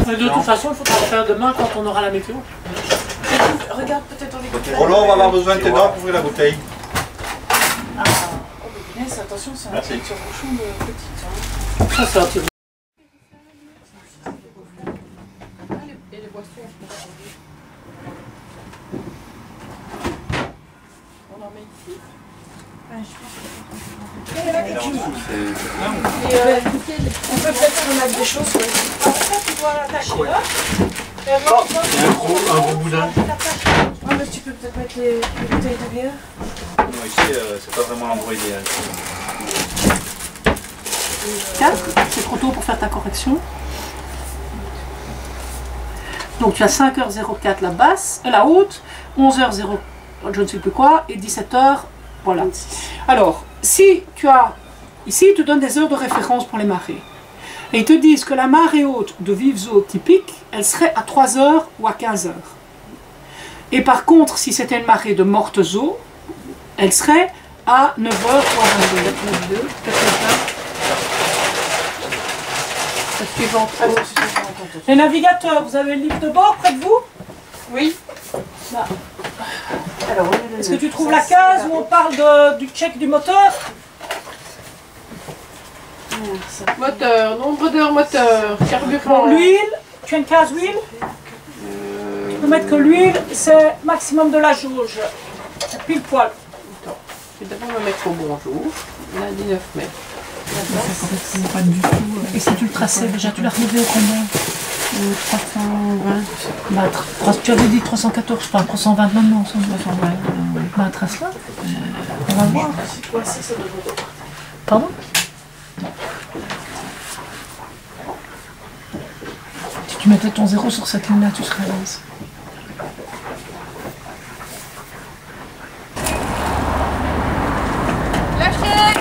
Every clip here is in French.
De toute façon, il faudra le faire demain quand on aura la météo. Regarde peut-être dans les bouteilles. Roland, on va avoir besoin de tes dents pour ouvrir la bouteille. Ah, oh, mais attention, c'est un petit bouchon de petite. Ça, c'est un petit. Et les boissons, on en met ici. On peut peut-être mettre des choses. Ça, tu dois l'attacher là. Il y a un gros boudin. Ah, mais tu peux peut-être mettre les bouteilles de bière. Non, ici, c'est pas vraiment l'endroit idéal. 4, c'est trop tôt pour faire ta correction. Donc tu as 5h04 la basse, la haute, 11h0, je ne sais plus quoi, et 17h, voilà. Alors, si tu as, ici ils te donnent des heures de référence pour les marées. Et ils te disent que la marée haute de vives eaux typique, elle serait à 3h ou à 15h. Et par contre, si c'était une marée de mortes eaux, elle serait à 9h ou à 22h. La suivante. Les navigateurs, vous avez le livre de bord près de vous? Oui. Là. Est-ce que tu trouves la case où on parle du check du moteur? Moteur, nombre d'heures moteur, carburant. Bon, l'huile, tu as une case huile? Tu peux mettre que l'huile, c'est maximum de la jauge. C'est pile poil. Attends, je vais d'abord me mettre au bonjour. Lundi 9 mai. Pas du tout. Et si tu le traçais déjà, tu l'as relevé au combien? 320. Tu avais dit 314, je parle 320 maintenant. 320. Bah, trace-la. On va voir. Pardon? Si tu mettais ton 0 sur cette ligne-là, tu serais à l'aise. Lâchez!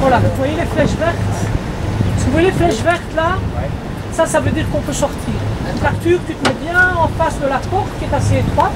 Voilà, vous voyez les flèches vertes? Vous voyez les flèches vertes là? Ça veut dire qu'on peut sortir. Donc Arthur, tu te mets bien en face de la porte qui est assez étroite.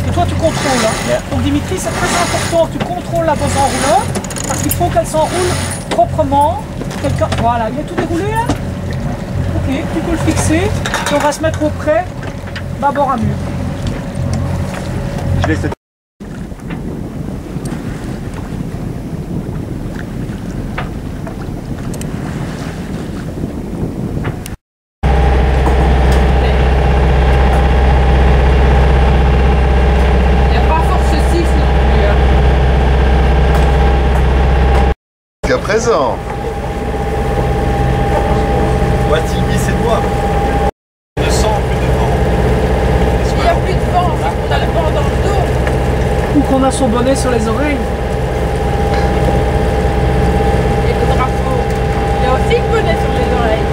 Et toi tu contrôles. Hein. Donc Dimitri, c'est très important que tu contrôles la bosse enrouleur parce qu'il faut qu'elle s'enroule proprement. Voilà, il est tout déroulé là? Ok, tu peux le fixer et on va se mettre au près, bâbord à mur. Je laisse jusqu'à présent. Voici ses doigts. Ne sent plus de vent. Il n'y a plus de vent, on a le vent dans le dos. Ou qu'on a son bonnet sur les oreilles. Et le drapeau. Il y a aussi le bonnet sur les oreilles.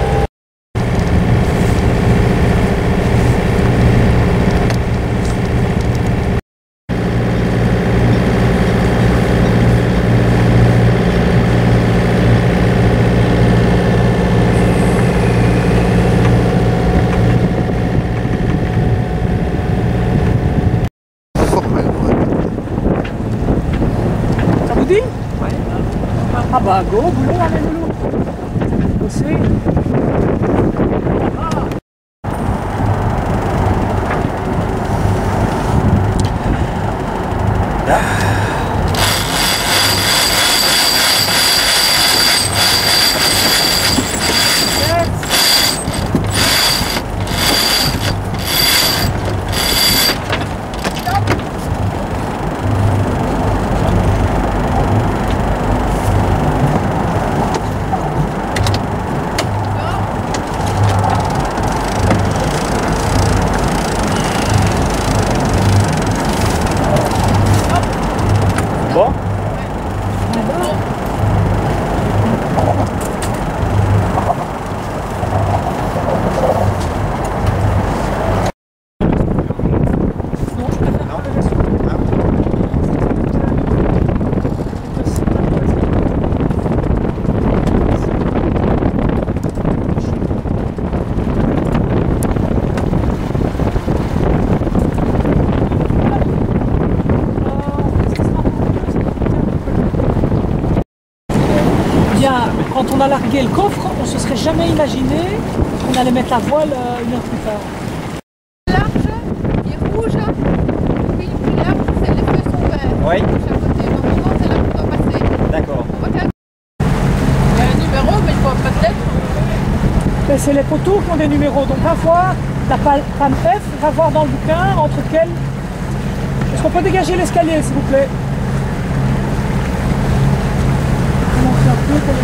Ça vous dit? Ouais. Ah bah go, boulot, allez boulot. Bosser. Bon. Bien, quand on a largué le coffre, on se serait jamais imaginé qu'on allait mettre la voile une heure plus tard. Large et rouge. Oui, le plus large, c'est les feux sont verts. Oui. De chaque côté. Normalement, c'est là qu'on doit passer. D'accord. Il y a un numéro, mais il faut pas de lettres. Mais c'est les poteaux qui ont des numéros, donc va voir la panne F, va voir dans le bouquin entre quels. Est-ce qu'on peut dégager l'escalier, s'il vous plaît? Comment on fait un peu pour les...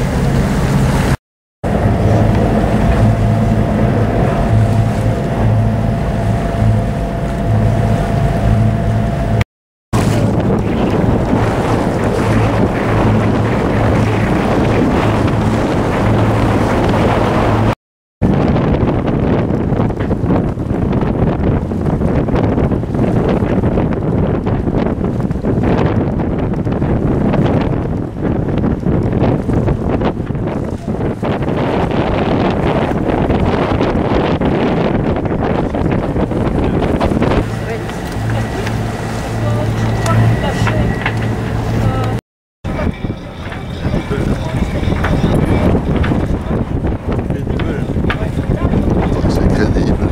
C'est crédible.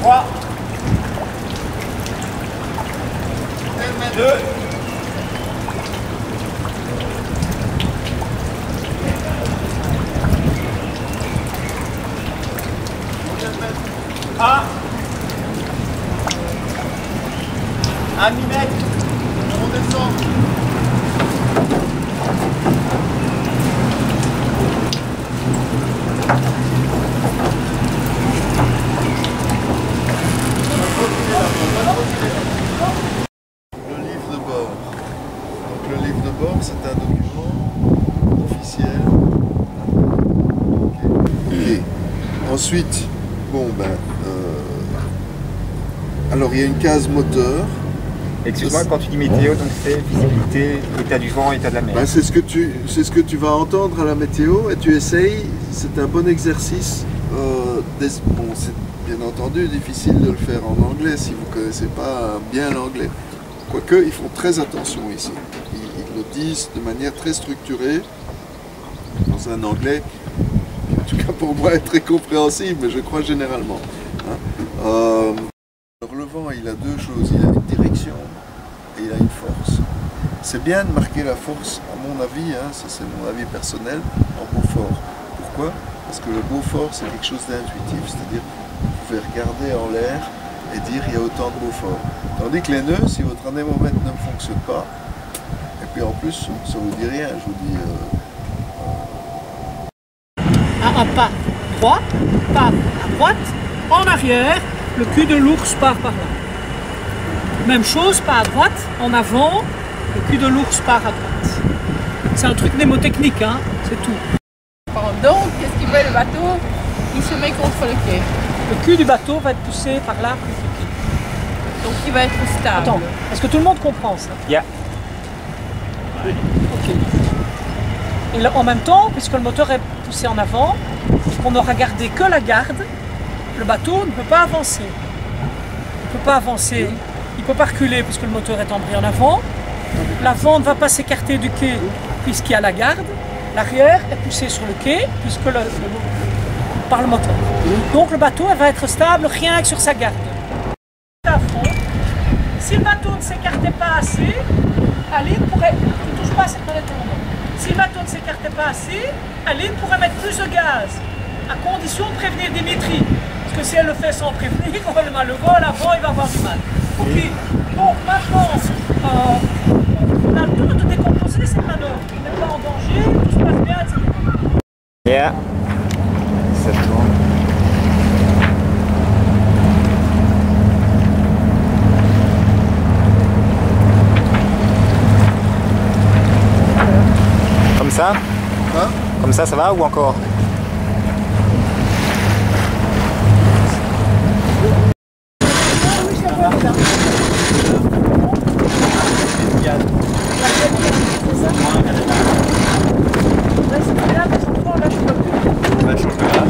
Trois. Deux. Un millimètre. On descend. Le livre de bord. Donc le livre de bord, c'est un document officiel. Ok. Ensuite, bon ben, alors il y a une case moteur. Excuse-moi, quand tu dis météo, donc c'est visibilité, état du vent, état de la mer. Ben, c'est ce que tu vas entendre à la météo et tu essayes. C'est un bon exercice. Bon, c'est bien entendu difficile de le faire en anglais si vous ne connaissez pas bien l'anglais. Quoique, ils font très attention ici. Ils le disent de manière très structurée, dans un anglais qui en tout cas pour moi, est très compréhensible, mais je crois généralement. Hein. Alors le vent, il a deux choses, il a une direction et il a une force. C'est bien de marquer la force, à mon avis, hein, ça c'est mon avis personnel, en Beaufort. Pourquoi? Parce que le Beaufort, c'est quelque chose d'intuitif, c'est-à-dire vous pouvez regarder en l'air et dire il y a autant de Beaufort. Tandis que les nœuds, si votre anémomètre ne fonctionne pas, et puis en plus, ça vous dit rien, je vous dis... Un pas droit, pas à droite, en arrière, le cul de l'ours part par là. Même chose, pas à droite, en avant, le cul de l'ours part à droite. C'est un truc mnémotechnique, hein, c'est tout. Donc, qu'est-ce qu'il fait le bateau? Il se met contre le quai. Le cul du bateau va être poussé par là, plus le quai. Donc il va être stable. Attends, est-ce que tout le monde comprend ça? Yeah. Ok. Et là, en même temps, puisque le moteur est poussé en avant, qu'on n'aura gardé que la garde, le bateau ne peut pas avancer. Il ne peut pas avancer, il ne peut pas reculer puisque le moteur est embrayé en avant. L'avant ne va pas s'écarter du quai puisqu'il y a la garde. L'arrière est poussé sur le quai puisque par le moteur. Donc le bateau va être stable rien que sur sa garde. À fond. Si le bateau ne s'écartait pas assez, Aline pourrait... Tu ne touches pas à cette manette au moment. Si le bateau ne s'écartait pas assez, Aline pourrait mettre plus de gaz, à condition de prévenir Dimitri. Parce que si elle le fait sans prévenir, on va le malheureux, à l'avant, il va avoir du mal. Ok, donc maintenant, on a le temps de décomposer cette manœuvre. On n'est pas en danger, tout se passe bien, etc. Yeah. Ça tourne. Comme ça? Hein? Comme ça va ou encore? Là, je peux plus.